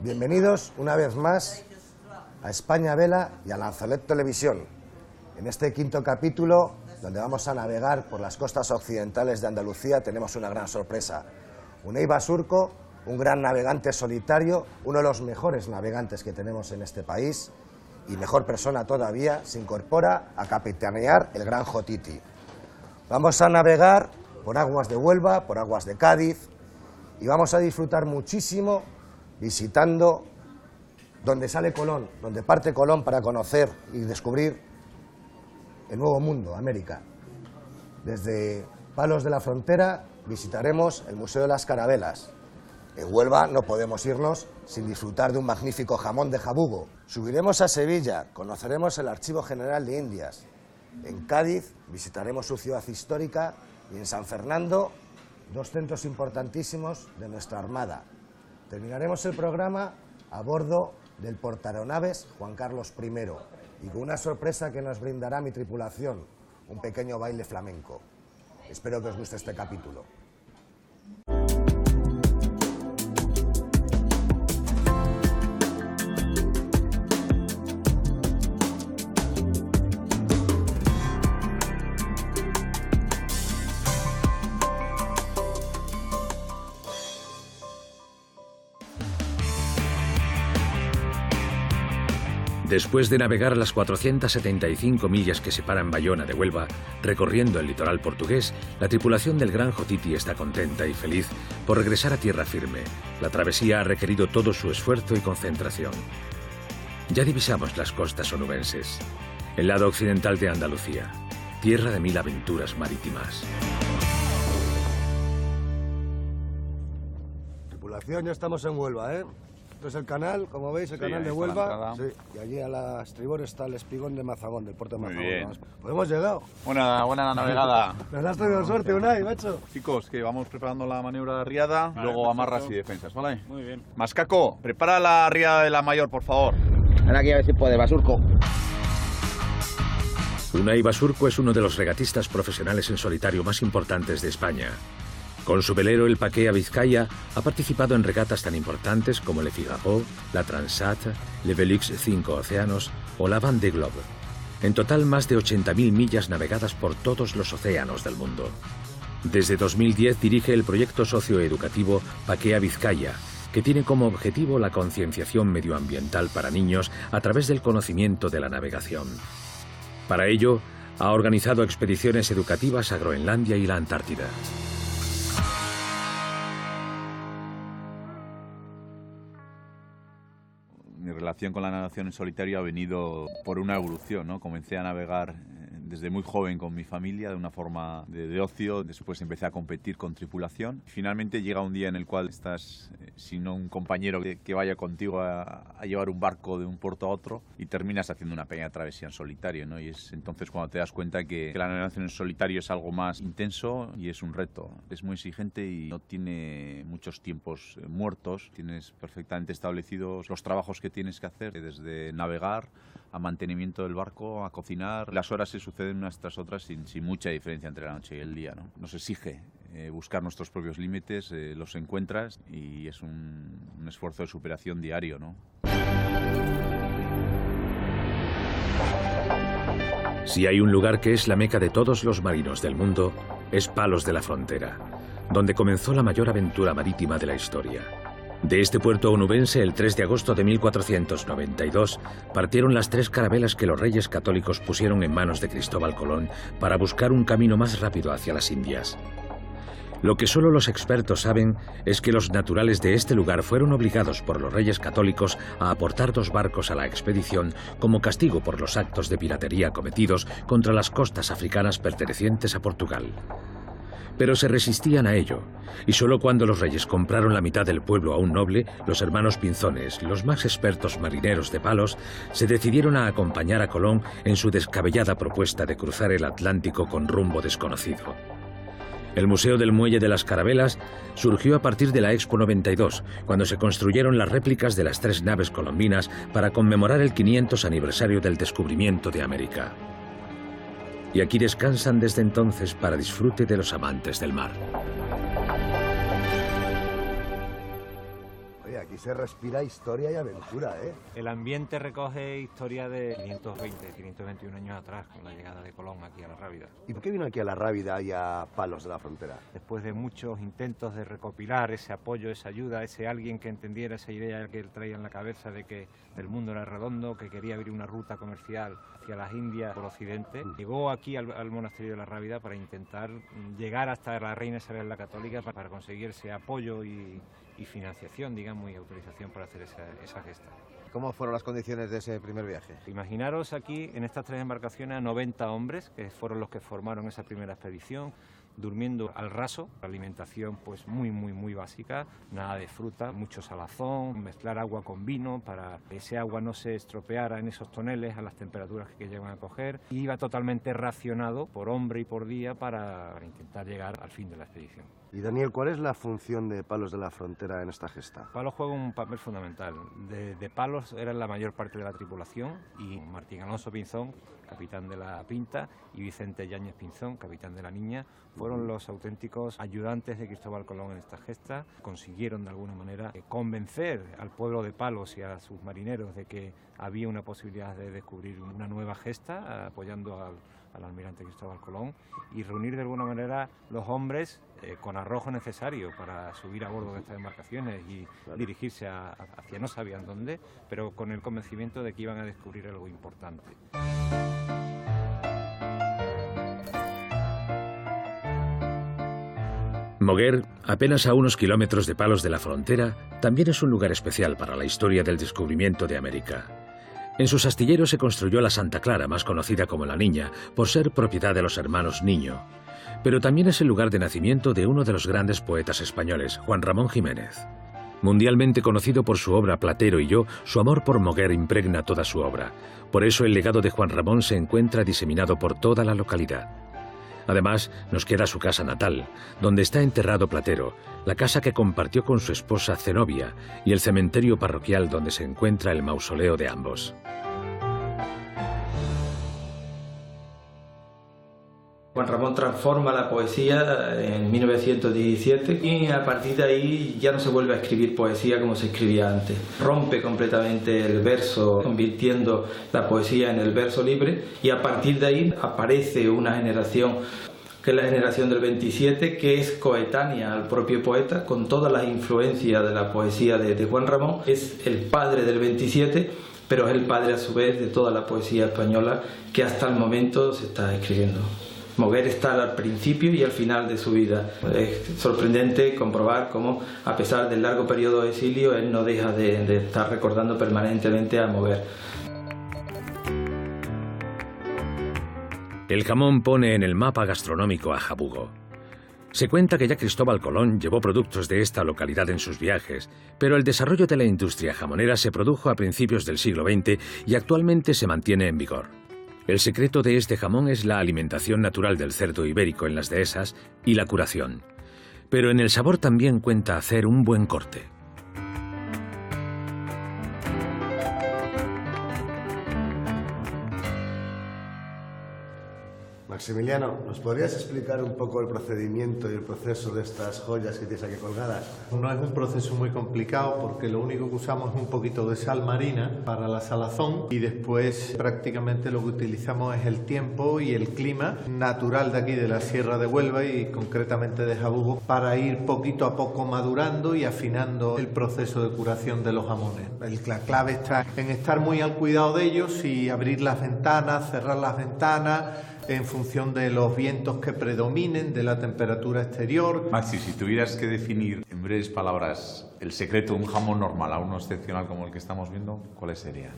Bienvenidos una vez más a España Vela y a Lanzalet Televisión. En este quinto capítulo, donde vamos a navegar por las costas occidentales de Andalucía, tenemos una gran sorpresa. Unai Basurco, un gran navegante solitario, uno de los mejores navegantes que tenemos en este país, y mejor persona todavía, se incorpora a capitanear el Gran Jotiti. Vamos a navegar por aguas de Huelva, por aguas de Cádiz, y vamos a disfrutar muchísimo visitando donde sale Colón, donde parte Colón para conocer y descubrir el nuevo mundo, América. Desde Palos de la Frontera visitaremos el Museo de las Carabelas. En Huelva no podemos irnos sin disfrutar de un magnífico jamón de jabugo. Subiremos a Sevilla, conoceremos el Archivo General de Indias. En Cádiz visitaremos su ciudad histórica y en San Fernando dos centros importantísimos de nuestra Armada. Terminaremos el programa a bordo del portaeronaves Juan Carlos I y con una sorpresa que nos brindará mi tripulación, un pequeño baile flamenco. Espero que os guste este capítulo. Después de navegar las 475 millas que separan Bayona de Huelva, recorriendo el litoral portugués, la tripulación del Gran Jotiti está contenta y feliz por regresar a tierra firme. La travesía ha requerido todo su esfuerzo y concentración. Ya divisamos las costas onubenses, el lado occidental de Andalucía, tierra de 1000 aventuras marítimas. Tripulación, ya estamos en Huelva, ¿eh? Esto es el canal, como veis, el canal de Huelva. Sí, y allí a la estribor está el espigón de Mazagón, del puerto de Mazagón. Muy bien. Pues hemos llegado. Buena navegada. Nos has tenido suerte, Unai, macho. Chicos, que vamos preparando la maniobra de riada, vale, luego amarras y defensas, ¿vale? Muy bien. Mascaco, prepara la riada de la mayor, por favor. Ahora aquí a ver si puede, Basurco. Unai Basurco es uno de los regatistas profesionales en solitario más importantes de España. Con su velero, el Paquea Vizcaya, ha participado en regatas tan importantes como Le Figaro, la Transat, Le Velux 5 Océanos o la Vendée Globe. En total, más de 80.000 millas navegadas por todos los océanos del mundo. Desde 2010 dirige el proyecto socioeducativo Paquea Vizcaya, que tiene como objetivo la concienciación medioambiental para niños a través del conocimiento de la navegación. Para ello, ha organizado expediciones educativas a Groenlandia y la Antártida. Mi relación con la navegación en solitario ha venido por una evolución, ¿no? Comencé a navegar desde muy joven con mi familia de una forma de ocio, después empecé a competir con tripulación. Finalmente llega un día en el cual estás sin un compañero que vaya contigo a llevar un barco de un puerto a otro y terminas haciendo una pequeña travesía en solitario, ¿no? Y es entonces cuando te das cuenta que la navegación en solitario es algo más intenso y es un reto. Es muy exigente y no tiene muchos tiempos muertos. Tienes perfectamente establecidos los trabajos que tienes que hacer, desde navegar a mantenimiento del barco, a cocinar. Las horas se suceden unas tras otras sin mucha diferencia entre la noche y el día, ¿no? Nos exige buscar nuestros propios límites, los encuentras y es un esfuerzo de superación diario, ¿no? Si hay un lugar que es la meca de todos los marinos del mundo, es Palos de la Frontera, donde comenzó la mayor aventura marítima de la historia. De este puerto onubense, el 3 de agosto de 1492, partieron las 3 carabelas que los reyes católicos pusieron en manos de Cristóbal Colón para buscar un camino más rápido hacia las Indias. Lo que solo los expertos saben es que los naturales de este lugar fueron obligados por los reyes católicos a aportar 2 barcos a la expedición como castigo por los actos de piratería cometidos contra las costas africanas pertenecientes a Portugal. Pero se resistían a ello, y solo cuando los reyes compraron la mitad del pueblo a un noble, los hermanos Pinzones, los más expertos marineros de Palos, se decidieron a acompañar a Colón en su descabellada propuesta de cruzar el Atlántico con rumbo desconocido. El Museo del Muelle de las Carabelas surgió a partir de la Expo 92, cuando se construyeron las réplicas de las 3 naves colombinas para conmemorar el 500 aniversario del descubrimiento de América. Y aquí descansan desde entonces para disfrute de los amantes del mar. Oye, aquí se respira historia y aventura, ¿eh? El ambiente recoge historia de 521 años atrás, con la llegada de Colón aquí a La Rábida. ¿Y por qué vino aquí a La Rábida y a Palos de la Frontera? Después de muchos intentos de recopilar ese apoyo, esa ayuda, ese alguien que entendiera esa idea que él traía en la cabeza de que el mundo era redondo, que quería abrir una ruta comercial hacia las Indias por Occidente, llegó aquí al monasterio de La Rábida para intentar llegar hasta la reina Isabel la Católica para conseguir ese apoyo y financiación, digamos, y autorización para hacer esa gesta. ¿Cómo fueron las condiciones de ese primer viaje? Imaginaros aquí, en estas 3 embarcaciones, a 90 hombres, que fueron los que formaron esa primera expedición, durmiendo al raso, alimentación pues muy básica, nada de fruta, mucho salazón, mezclar agua con vino para que ese agua no se estropeara en esos toneles a las temperaturas que llegan a coger. Y iba totalmente racionado por hombre y por día para intentar llegar al fin de la expedición. Y Daniel, ¿cuál es la función de Palos de la Frontera en esta gesta? Palos juega un papel fundamental. De Palos era la mayor parte de la tripulación y Martín Alonso Pinzón, capitán de la Pinta, y Vicente Yáñez Pinzón, capitán de la Niña, fueron los auténticos ayudantes de Cristóbal Colón en esta gesta. Consiguieron de alguna manera convencer al pueblo de Palos y a sus marineros de que había una posibilidad de descubrir una nueva gesta, apoyando al almirante Cristóbal Colón, y reunir de alguna manera los hombres con arrojo necesario para subir a bordo de estas embarcaciones y dirigirse hacia no sabían dónde, pero con el convencimiento de que iban a descubrir algo importante. Moguer, apenas a unos kilómetros de Palos de la Frontera, también es un lugar especial para la historia del descubrimiento de América. En sus astilleros se construyó la Santa Clara, más conocida como La Niña, por ser propiedad de los hermanos Niño. Pero también es el lugar de nacimiento de uno de los grandes poetas españoles, Juan Ramón Jiménez. Mundialmente conocido por su obra Platero y yo, su amor por Moguer impregna toda su obra. Por eso el legado de Juan Ramón se encuentra diseminado por toda la localidad. Además, nos queda su casa natal, donde está enterrado Platero, la casa que compartió con su esposa Zenobia y el cementerio parroquial donde se encuentra el mausoleo de ambos. Juan Ramón transforma la poesía en 1917 y a partir de ahí ya no se vuelve a escribir poesía como se escribía antes. Rompe completamente el verso, convirtiendo la poesía en el verso libre, y a partir de ahí aparece una generación, que es la generación del 27, que es coetánea al propio poeta, con todas las influencias de la poesía de Juan Ramón. Es el padre del 27, pero es el padre a su vez de toda la poesía española que hasta el momento se está escribiendo. Moguer está al principio y al final de su vida. Es sorprendente comprobar cómo, a pesar del largo periodo de exilio, él no deja de estar recordando permanentemente a Moguer. El jamón pone en el mapa gastronómico a Jabugo. Se cuenta que ya Cristóbal Colón llevó productos de esta localidad en sus viajes, pero el desarrollo de la industria jamonera se produjo a principios del siglo XX y actualmente se mantiene en vigor. El secreto de este jamón es la alimentación natural del cerdo ibérico en las dehesas y la curación. Pero en el sabor también cuenta hacer un buen corte. Maximiliano, ¿nos podrías explicar un poco el procedimiento y el proceso de estas joyas que tienes aquí colgadas? No es un proceso muy complicado porque lo único que usamos es un poquito de sal marina para la salazón y después prácticamente lo que utilizamos es el tiempo y el clima natural de aquí de la Sierra de Huelva y concretamente de Jabugo para ir poquito a poco madurando y afinando el proceso de curación de los jamones. La clave está en estar muy al cuidado de ellos y abrir las ventanas, cerrar las ventanas en función de los vientos que predominen, de la temperatura exterior. Maxi, si tuvieras que definir en breves palabras el secreto de un jamón normal a uno excepcional como el que estamos viendo, ¿cuáles serían?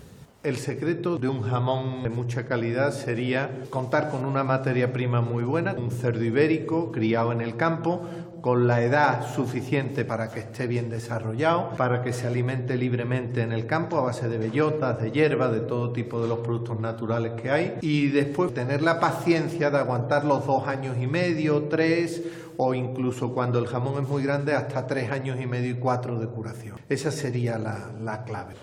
El secreto de un jamón de mucha calidad sería contar con una materia prima muy buena, un cerdo ibérico criado en el campo, con la edad suficiente para que esté bien desarrollado, para que se alimente libremente en el campo a base de bellotas, de hierba, de todo tipo de los productos naturales que hay, y después tener la paciencia de aguantar los 2 años y medio, 3, o incluso cuando el jamón es muy grande hasta 3 años y medio y 4 de curación. Esa sería la clave.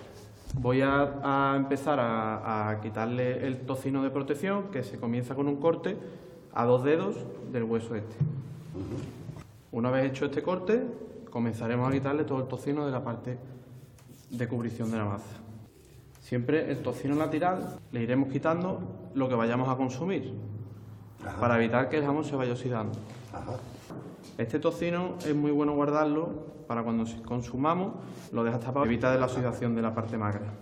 Voy a empezar a quitarle el tocino de protección, que se comienza con un corte a 2 dedos del hueso este. Una vez hecho este corte, comenzaremos a quitarle todo el tocino de la parte de cubrición de la masa. Siempre el tocino lateral le iremos quitando lo que vayamos a consumir, para evitar que el jamón se vaya oxidando. Este tocino es muy bueno guardarlo para cuando consumamos, lo dejas tapado, evita la oxidación de la parte magra.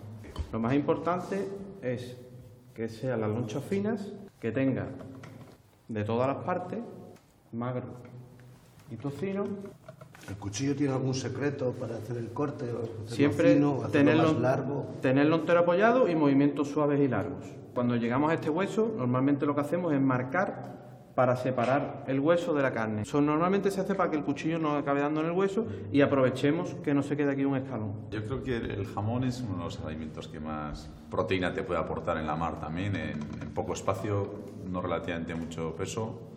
Lo más importante es que sean las lonchas finas, que tenga de todas las partes, magro y tocino. ¿El cuchillo tiene algún secreto para hacer el corte? Siempre fino, hacerlo más largo. Tenerlo entero apoyado y movimientos suaves y largos. Cuando llegamos a este hueso, normalmente lo que hacemos es marcar para separar el hueso de la carne. Eso normalmente se hace para que el cuchillo no acabe dando en el hueso y aprovechemos que no se quede aquí un escalón. Yo creo que el jamón es uno de los alimentos que más proteína te puede aportar en la mar también, en poco espacio, no relativamente mucho peso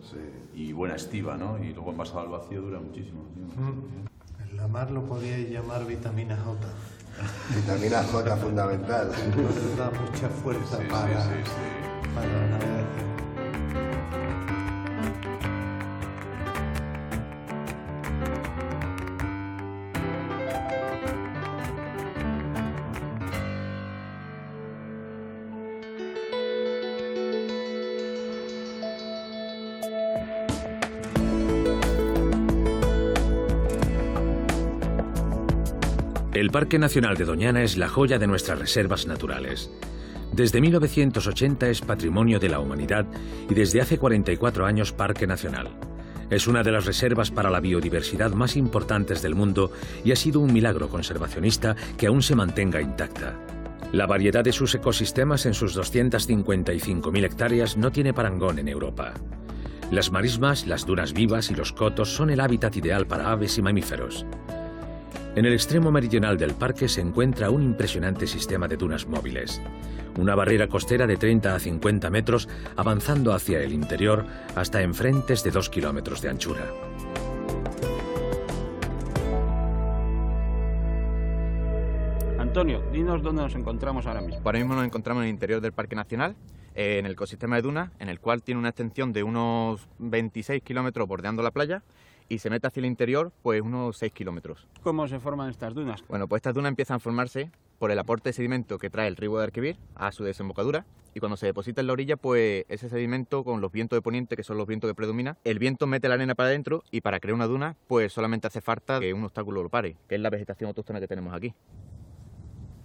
y buena estiva, ¿no? Y luego envasado al vacío dura muchísimo. En la mar lo podíais llamar vitamina J. Vitamina J fundamental. Nos da mucha fuerza para la navegación. El Parque Nacional de Doñana es la joya de nuestras reservas naturales. Desde 1980 es Patrimonio de la Humanidad y desde hace 44 años Parque Nacional. Es una de las reservas para la biodiversidad más importantes del mundo y ha sido un milagro conservacionista que aún se mantenga intacta. La variedad de sus ecosistemas en sus 255.000 hectáreas no tiene parangón en Europa. Las marismas, las dunas vivas y los cotos son el hábitat ideal para aves y mamíferos. En el extremo meridional del parque se encuentra un impresionante sistema de dunas móviles. Una barrera costera de 30 a 50 metros avanzando hacia el interior hasta en frentes de 2 kilómetros de anchura. Antonio, dinos dónde nos encontramos ahora mismo. Ahora mismo nos encontramos en el interior del Parque Nacional, en el ecosistema de dunas, en el cual tiene una extensión de unos 26 kilómetros bordeando la playa y se mete hacia el interior pues unos 6 kilómetros. ¿Cómo se forman estas dunas? Bueno, pues estas dunas empiezan a formarse por el aporte de sedimento que trae el río Guadalquivir a su desembocadura y cuando se deposita en la orilla, pues ese sedimento con los vientos de poniente, que son los vientos que predominan, el viento mete la arena para adentro y para crear una duna pues solamente hace falta que un obstáculo lo pare, que es la vegetación autóctona que tenemos aquí.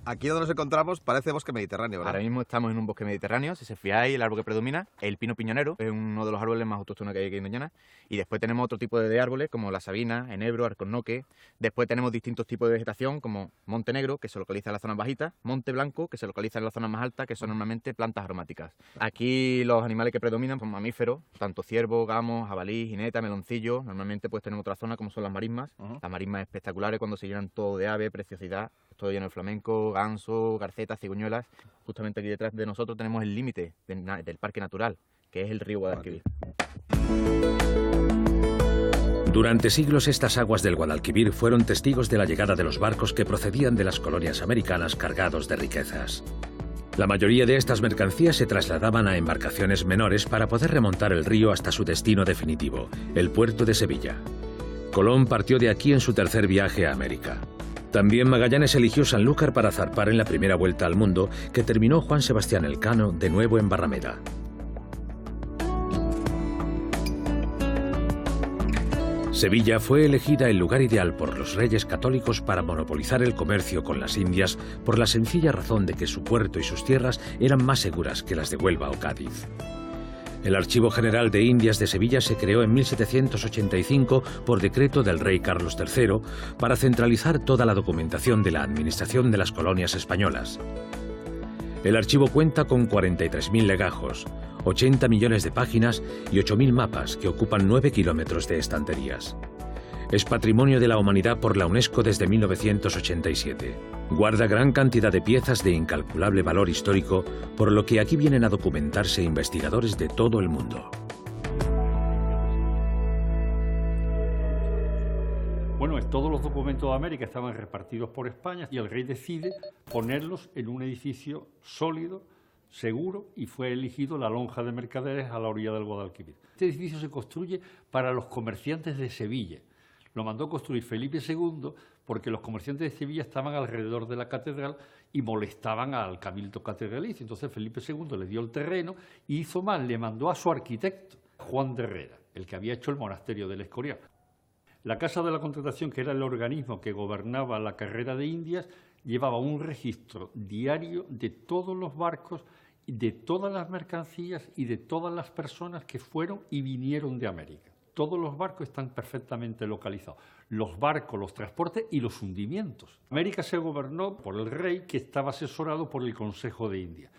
Aquí donde nos encontramos parece bosque mediterráneo, ¿verdad? Ahora mismo estamos en un bosque mediterráneo. Si se fijáis, el árbol que predomina es el pino piñonero, es uno de los árboles más autóctonos que hay aquí en Doñana. Y después tenemos otro tipo de árboles como la sabina, enebro, alcornoque. Después tenemos distintos tipos de vegetación como monte negro, que se localiza en las zonas bajitas, monte blanco, que se localiza en las zonas más altas, que son normalmente plantas aromáticas. Aquí los animales que predominan son mamíferos, tanto ciervo, gamo, jabalí, jineta, meloncillo. Normalmente pues tenemos otra zona como son las marismas. Las marismas espectaculares cuando se llenan todo de ave, preciosidad. Todo lleno de flamenco, ganso, garcetas, cigüeñuelas. Justamente aquí detrás de nosotros tenemos el límite del parque natural, que es el río Guadalquivir. Durante siglos estas aguas del Guadalquivir fueron testigos de la llegada de los barcos que procedían de las colonias americanas cargados de riquezas. La mayoría de estas mercancías se trasladaban a embarcaciones menores para poder remontar el río hasta su destino definitivo, el puerto de Sevilla. Colón partió de aquí en su tercer viaje a América. También Magallanes eligió Sanlúcar para zarpar en la primera vuelta al mundo que terminó Juan Sebastián Elcano de nuevo en Barrameda. Sevilla fue elegida el lugar ideal por los reyes católicos para monopolizar el comercio con las Indias por la sencilla razón de que su puerto y sus tierras eran más seguras que las de Huelva o Cádiz. El Archivo General de Indias de Sevilla se creó en 1785 por decreto del rey Carlos III para centralizar toda la documentación de la administración de las colonias españolas. El archivo cuenta con 43.000 legajos, 80 millones de páginas y 8.000 mapas que ocupan 9 kilómetros de estanterías. Es Patrimonio de la Humanidad por la UNESCO desde 1987. Guarda gran cantidad de piezas de incalculable valor histórico, por lo que aquí vienen a documentarse investigadores de todo el mundo. Bueno, todos los documentos de América estaban repartidos por España y el rey decide ponerlos en un edificio sólido, seguro, y fue elegido la Lonja de Mercaderes a la orilla del Guadalquivir. Este edificio se construye para los comerciantes de Sevilla. Lo mandó construir Felipe II porque los comerciantes de Sevilla estaban alrededor de la catedral y molestaban al cabildo catedralicio. Entonces Felipe II le dio el terreno y hizo más, le mandó a su arquitecto, Juan de Herrera, el que había hecho el monasterio del Escorial. La Casa de la Contratación, que era el organismo que gobernaba la carrera de Indias, llevaba un registro diario de todos los barcos, de todas las mercancías y de todas las personas que fueron y vinieron de América. Todos los barcos están perfectamente localizados. Los barcos, los transportes y los hundimientos. América se gobernó por el rey, que estaba asesorado por el Consejo de India.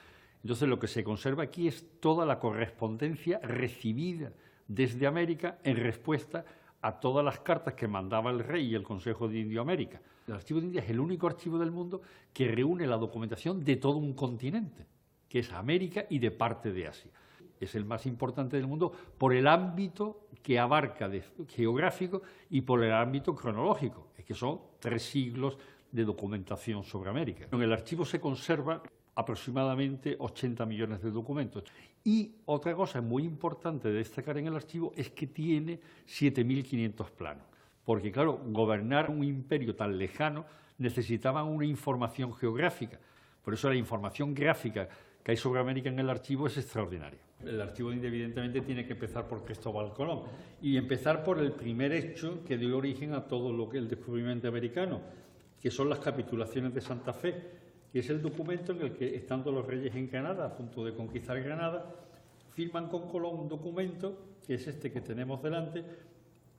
Entonces lo que se conserva aquí es toda la correspondencia recibida desde América en respuesta a todas las cartas que mandaba el rey y el Consejo de India-América. El Archivo de India es el único archivo del mundo que reúne la documentación de todo un continente, que es América y de parte de Asia. Es el más importante del mundo por el ámbito que abarca geográfico y por el ámbito cronológico, es que son 3 siglos de documentación sobre América. En el archivo se conserva aproximadamente 80 millones de documentos. Y otra cosa muy importante de destacar en el archivo es que tiene 7.500 planos, porque claro, gobernar un imperio tan lejano necesitaban una información geográfica. Por eso la información gráfica que hay sobre América en el archivo es extraordinaria. El archivo de India evidentemente tiene que empezar por Cristóbal Colón y empezar por el primer hecho que dio origen a todo lo que el descubrimiento americano, que son las capitulaciones de Santa Fe, que es el documento en el que, estando los reyes en Granada, a punto de conquistar Granada, firman con Colón un documento, que es este que tenemos delante,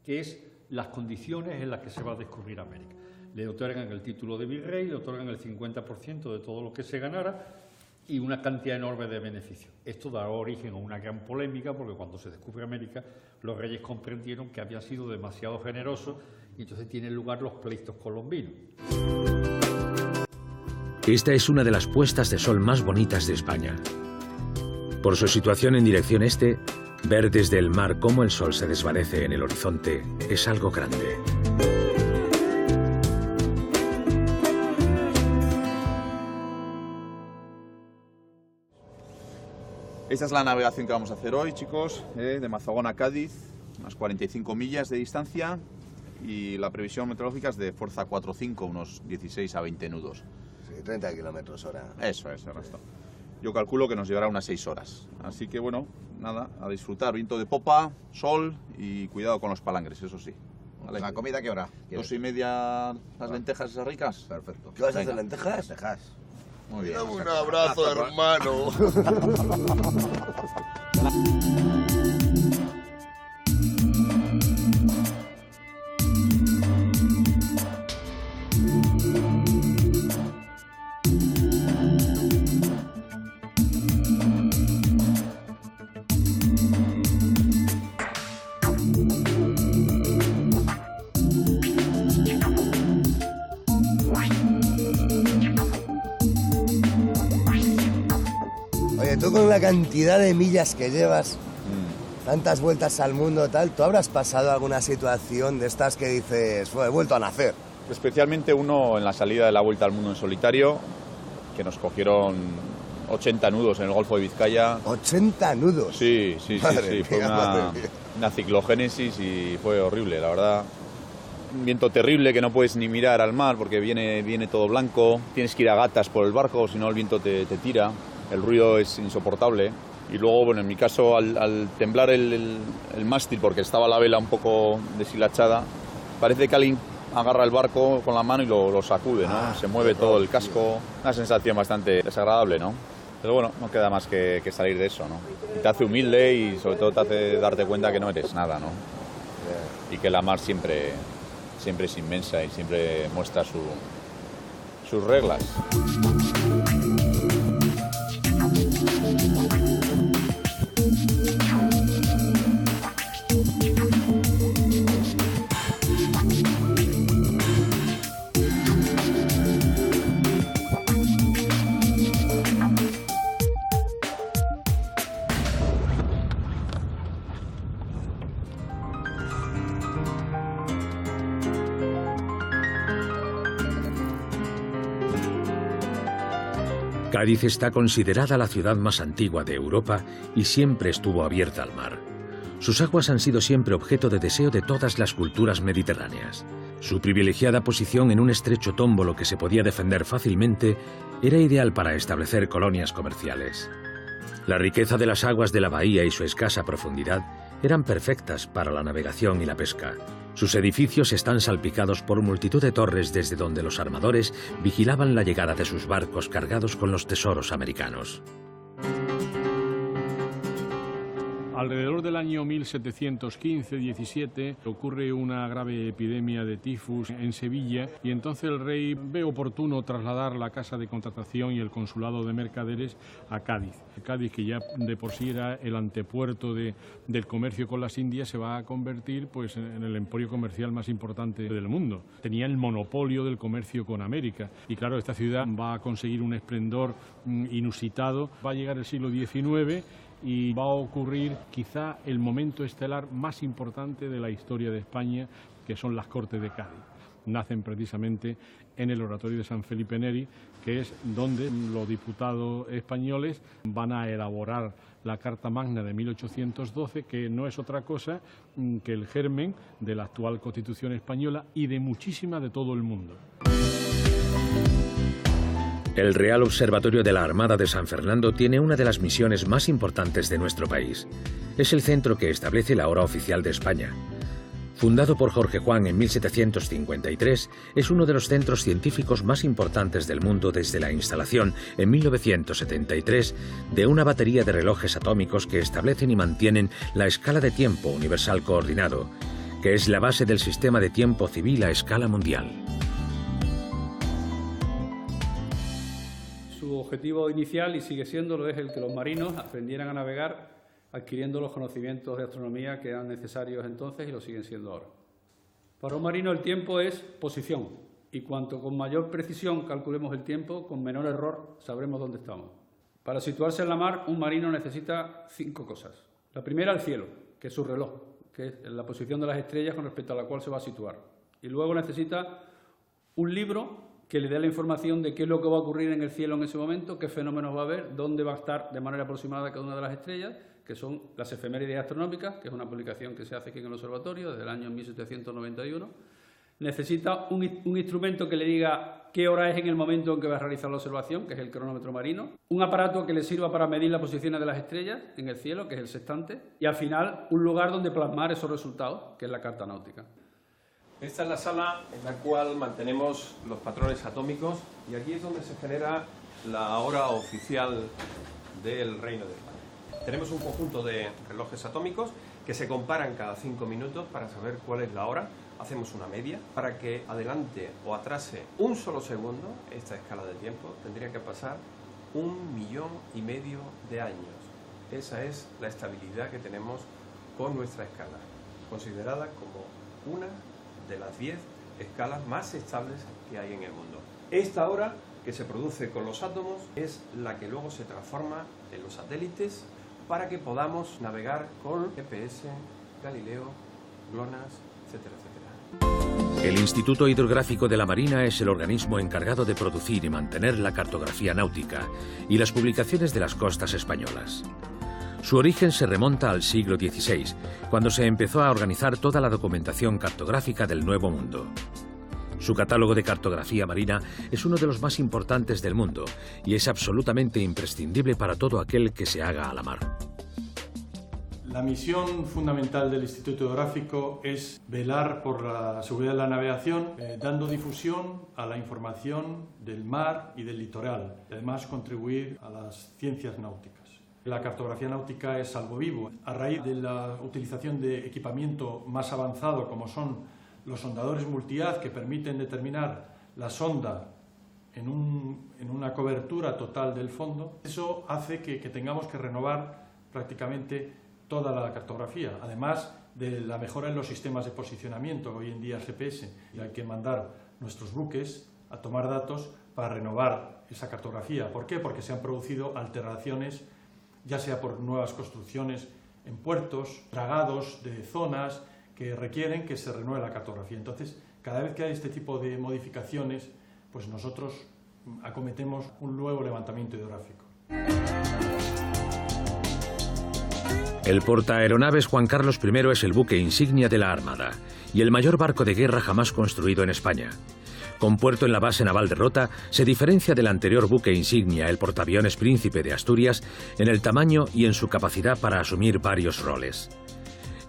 que es las condiciones en las que se va a descubrir América. Le otorgan el título de virrey, le otorgan el 50% de todo lo que se ganara y una cantidad enorme de beneficios. Esto da origen a una gran polémica, porque cuando se descubre América, los reyes comprendieron que habían sido demasiado generosos y entonces tienen lugar los pleitos colombinos. Esta es una de las puestas de sol más bonitas de España. Por su situación en dirección este, ver desde el mar cómo el sol se desvanece en el horizonte es algo grande. Esta es la navegación que vamos a hacer hoy, chicos, de Mazagón a Cádiz, unas 45 millas de distancia, y la previsión meteorológica es de fuerza 4-5, unos 16 a 20 nudos. 30 kilómetros hora. Eso es, el resto. Yo calculo que nos llevará unas 6 horas. Así que bueno, nada, a disfrutar. Viento de popa, sol y cuidado con los palangres, eso sí. ¿Vale? ¿La comida qué hora? 2:30 las lentejas esas ricas. Perfecto. ¿Qué vas a hacer, lentejas? Lentejas. Muy bien. Dame un abrazo, hermano. Tú con la cantidad de millas que llevas, tantas vueltas al mundo, tal, ¿tú habrás pasado alguna situación de estas que dices, he vuelto a nacer? Especialmente uno en la salida de la Vuelta al Mundo en solitario, que nos cogieron 80 nudos en el Golfo de Vizcaya. ¿80 nudos? Sí, Madre fue mía. una ciclogénesis y fue horrible, la verdad. Un viento terrible que no puedes ni mirar al mar porque viene todo blanco, tienes que ir a gatas por el barco, si no el viento te tira. El ruido es insoportable y luego, bueno, en mi caso, al temblar el mástil porque estaba la vela un poco deshilachada, parece que alguien agarra el barco con la mano y lo sacude, ¿no? Se mueve todo el casco, una sensación bastante desagradable, ¿no? Pero bueno, no queda más que salir de eso, ¿no? Y te hace humilde y sobre todo te hace darte cuenta que no eres nada, ¿no? Y que la mar siempre es inmensa y siempre muestra sus reglas. Cádiz está considerada la ciudad más antigua de Europa y siempre estuvo abierta al mar. Sus aguas han sido siempre objeto de deseo de todas las culturas mediterráneas. Su privilegiada posición en un estrecho tómbolo que se podía defender fácilmente era ideal para establecer colonias comerciales. La riqueza de las aguas de la bahía y su escasa profundidad eran perfectas para la navegación y la pesca. Sus edificios están salpicados por multitud de torres desde donde los armadores vigilaban la llegada de sus barcos cargados con los tesoros americanos. Alrededor del año 1715-17 ocurre una grave epidemia de tifus en Sevilla y entonces el rey ve oportuno trasladar la casa de contratación y el consulado de mercaderes a Cádiz. Cádiz, que ya de por sí era el antepuerto del comercio con las Indias, se va a convertir pues, en el emporio comercial más importante del mundo. Tenía el monopolio del comercio con América y claro, esta ciudad va a conseguir un esplendor inusitado. Va a llegar el siglo XIX y va a ocurrir quizá el momento estelar más importante de la historia de España, que son las Cortes de Cádiz. Nacen precisamente en el Oratorio de San Felipe Neri, que es donde los diputados españoles van a elaborar la Carta Magna de 1812, que no es otra cosa que el germen de la actual Constitución española y de muchísima de todo el mundo. El Real Observatorio de la Armada de San Fernando tiene una de las misiones más importantes de nuestro país. Es el centro que establece la hora oficial de España. Fundado por Jorge Juan en 1753, es uno de los centros científicos más importantes del mundo desde la instalación, en 1973, de una batería de relojes atómicos que establecen y mantienen la escala de tiempo universal coordinado, que es la base del sistema de tiempo civil a escala mundial. Su objetivo inicial, y sigue siéndolo, es el que los marinos aprendieran a navegar adquiriendo los conocimientos de astronomía que eran necesarios entonces y lo siguen siendo ahora. Para un marino el tiempo es posición, y cuanto con mayor precisión calculemos el tiempo, con menor error sabremos dónde estamos. Para situarse en la mar, un marino necesita 5 cosas. La primera, el cielo, que es su reloj, que es la posición de las estrellas con respecto a la cual se va a situar. Y luego necesita un libro que le dé la información de qué es lo que va a ocurrir en el cielo en ese momento, qué fenómenos va a haber, dónde va a estar de manera aproximada cada una de las estrellas, que son las efemérides astronómicas, que es una publicación que se hace aquí en el observatorio desde el año 1791. Necesita un instrumento que le diga qué hora es en el momento en que va a realizar la observación, que es el cronómetro marino. Un aparato que le sirva para medir las posiciones de las estrellas en el cielo, que es el sextante. Y al final, un lugar donde plasmar esos resultados, que es la carta náutica. Esta es la sala en la cual mantenemos los patrones atómicos y aquí es donde se genera la hora oficial del Reino de España. Tenemos un conjunto de relojes atómicos que se comparan cada 5 minutos para saber cuál es la hora. Hacemos una media. Para que adelante o atrase un solo segundo esta escala de tiempo tendría que pasar 1,5 millones de años. Esa es la estabilidad que tenemos con nuestra escala, considerada como una de las 10 escalas más estables que hay en el mundo. Esta hora que se produce con los átomos es la que luego se transforma en los satélites para que podamos navegar con GPS, Galileo, GLONASS, etcétera, etcétera. El Instituto Hidrográfico de la Marina es el organismo encargado de producir y mantener la cartografía náutica y las publicaciones de las costas españolas. Su origen se remonta al siglo XVI, cuando se empezó a organizar toda la documentación cartográfica del Nuevo Mundo. Su catálogo de cartografía marina es uno de los más importantes del mundo y es absolutamente imprescindible para todo aquel que se haga a la mar. La misión fundamental del Instituto Hidrográfico es velar por la seguridad de la navegación, dando difusión a la información del mar y del litoral, y además contribuir a las ciencias náuticas. La cartografía náutica es algo vivo. A raíz de la utilización de equipamiento más avanzado, como son los sondadores multihaz, que permiten determinar la sonda en una cobertura total del fondo, eso hace que tengamos que renovar prácticamente toda la cartografía, además de la mejora en los sistemas de posicionamiento, hoy en día GPS, y hay que mandar nuestros buques a tomar datos para renovar esa cartografía. ¿Por qué? Porque se han producido alteraciones, ya sea por nuevas construcciones en puertos, dragados de zonas que requieren que se renueve la cartografía. Entonces, cada vez que hay este tipo de modificaciones, pues nosotros acometemos un nuevo levantamiento hidrográfico. El portaaeronaves Juan Carlos I es el buque insignia de la Armada y el mayor barco de guerra jamás construido en España. Con puerto en la base naval de Rota, se diferencia del anterior buque insignia, el portaaviones Príncipe de Asturias, en el tamaño y en su capacidad para asumir varios roles.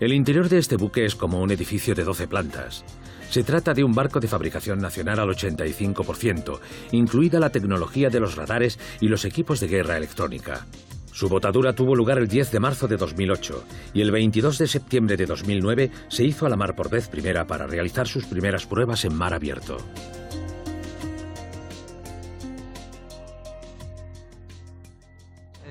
El interior de este buque es como un edificio de 12 plantas. Se trata de un barco de fabricación nacional al 85%, incluida la tecnología de los radares y los equipos de guerra electrónica. Su botadura tuvo lugar el 10 de marzo de 2008 y el 22 de septiembre de 2009 se hizo a la mar por vez primera para realizar sus primeras pruebas en mar abierto.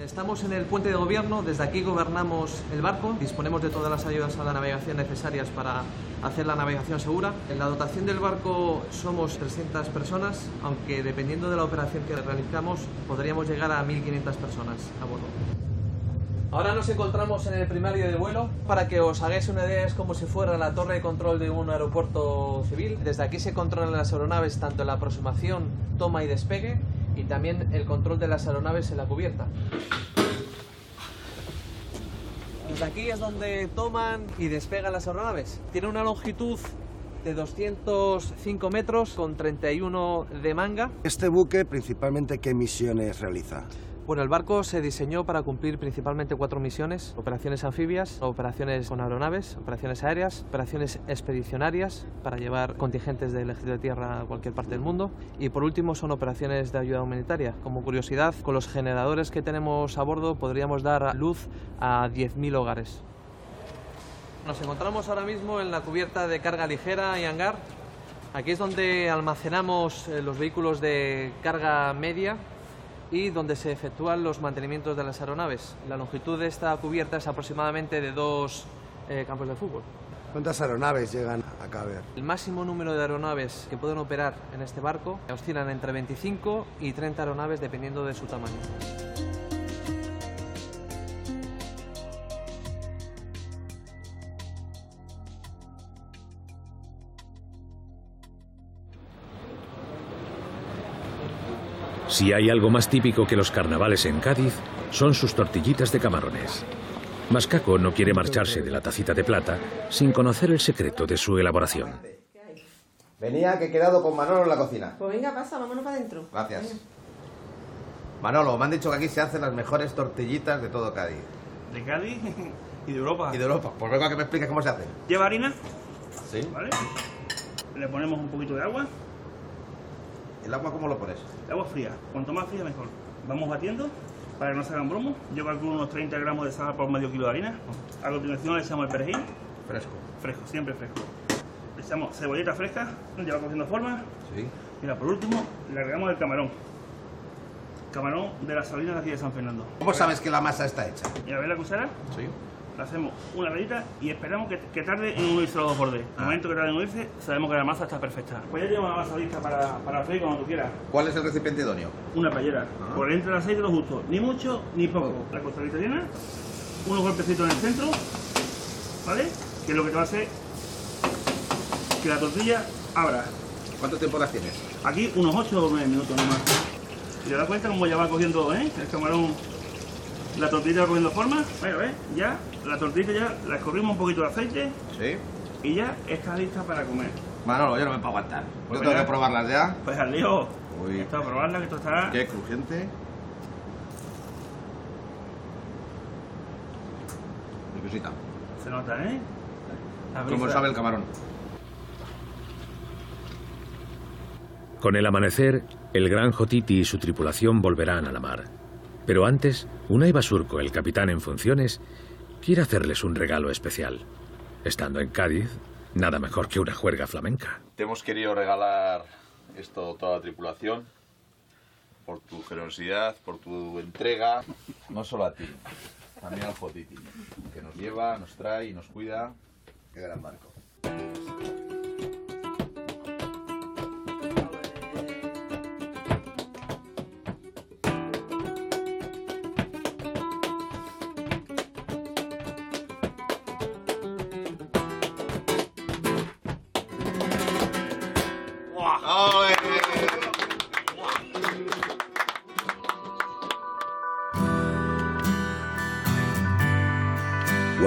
Estamos en el puente de gobierno, desde aquí gobernamos el barco, disponemos de todas las ayudas a la navegación necesarias para hacer la navegación segura. En la dotación del barco somos 300 personas, aunque dependiendo de la operación que realizamos podríamos llegar a 1.500 personas a bordo. Ahora nos encontramos en el primer día de vuelo. Para que os hagáis una idea, es como si fuera la torre de control de un aeropuerto civil. Desde aquí se controlan las aeronaves tanto en la aproximación, toma y despegue, y también el control de las aeronaves en la cubierta. Desde aquí es donde toman y despegan las aeronaves. Tiene una longitud de 205 metros con 31 de manga. ¿Este buque principalmente qué misiones realiza? Bueno, el barco se diseñó para cumplir principalmente 4 misiones: operaciones anfibias, operaciones con aeronaves, operaciones aéreas, operaciones expedicionarias para llevar contingentes del ejército de tierra a cualquier parte del mundo, y por último son operaciones de ayuda humanitaria. Como curiosidad, con los generadores que tenemos a bordo podríamos dar luz a 10.000 hogares. Nos encontramos ahora mismo en la cubierta de carga ligera y hangar. Aquí es donde almacenamos los vehículos de carga media y donde se efectúan los mantenimientos de las aeronaves. La longitud de esta cubierta es aproximadamente de 2 campos de fútbol. ¿Cuántas aeronaves llegan a caber? El máximo número de aeronaves que pueden operar en este barco oscilan entre 25 y 30 aeronaves dependiendo de su tamaño. Si hay algo más típico que los carnavales en Cádiz, son sus tortillitas de camarones. Mascaco no quiere marcharse de la tacita de plata sin conocer el secreto de su elaboración. Venía que he quedado con Manolo en la cocina. Pues venga, pasa, vámonos para adentro. Gracias. Venga. Manolo, me han dicho que aquí se hacen las mejores tortillitas de todo Cádiz. ¿De Cádiz? Y de Europa. Y de Europa. Pues vengo a que me expliques cómo se hacen. ¿Lleva harina? Sí. ¿Vale? Le ponemos un poquito de agua. ¿El agua cómo lo pones? El agua fría. Cuanto más fría, mejor. Vamos batiendo para que no se hagan bromos. Yo calculo unos 30 gramos de sal por medio kilo de harina. A continuación le echamos el perejil. Fresco. Fresco, siempre fresco. Le echamos cebolleta fresca, ya va cogiendo forma. Sí. Mira, por último, le agregamos el camarón. Camarón de las salinas de aquí de San Fernando. ¿Cómo sabes que la masa está hecha? Mira, ¿ves la cuchara? Sí. Le hacemos una rayita y esperamos que tarde en unirse los dos bordes. En el momento que tarde en unirse, sabemos que la masa está perfecta. Pues ya tenemos la masa lista para freír cuando tú quieras. ¿Cuál es el recipiente idóneo? Una paellera. Por dentro del aceite lo justo. Ni mucho ni poco. La costra italiana, unos golpecitos en el centro, ¿vale? Que es lo que te va a hacer que la tortilla abra. ¿Cuánto tiempo las tienes? Aquí unos 8 o 9 minutos nomás. Y te das cuenta cómo ya va cogiendo, el camarón. La tortilla va cogiendo forma. Bueno, ¿ves? Ya, la tortilla ya la escurrimos un poquito de aceite. Sí. Y ya está lista para comer. Manolo, yo no me puedo aguantar. Pues Yo tengo venga. que probarlas ya. Pues al lío. Uy. Esto a probarla, que esto está... Qué crujiente. Riquisita. Se nota, ¿eh? La ¿Cómo brisa. sabe el camarón? Con el amanecer, el gran Jotiti y su tripulación volverán a la mar. Pero antes, Unai Basurco, el capitán en funciones, quiere hacerles un regalo especial. Estando en Cádiz, nada mejor que una juerga flamenca. Te hemos querido regalar esto a toda la tripulación por tu generosidad, por tu entrega, no solo a ti, también al Jotiti, que nos lleva, nos trae y nos cuida. Qué gran barco.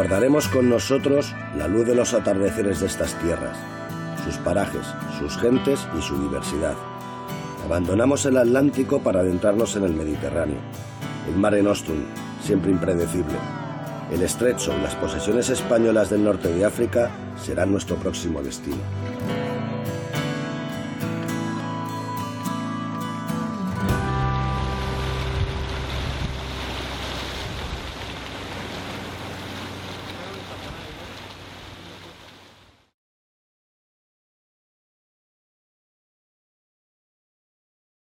guardaremos con nosotros la luz de los atardeceres de estas tierras, sus parajes, sus gentes y su diversidad. Abandonamos el Atlántico para adentrarnos en el Mediterráneo, el Mare Nostrum, siempre impredecible. El Estrecho y las posesiones españolas del norte de África serán nuestro próximo destino.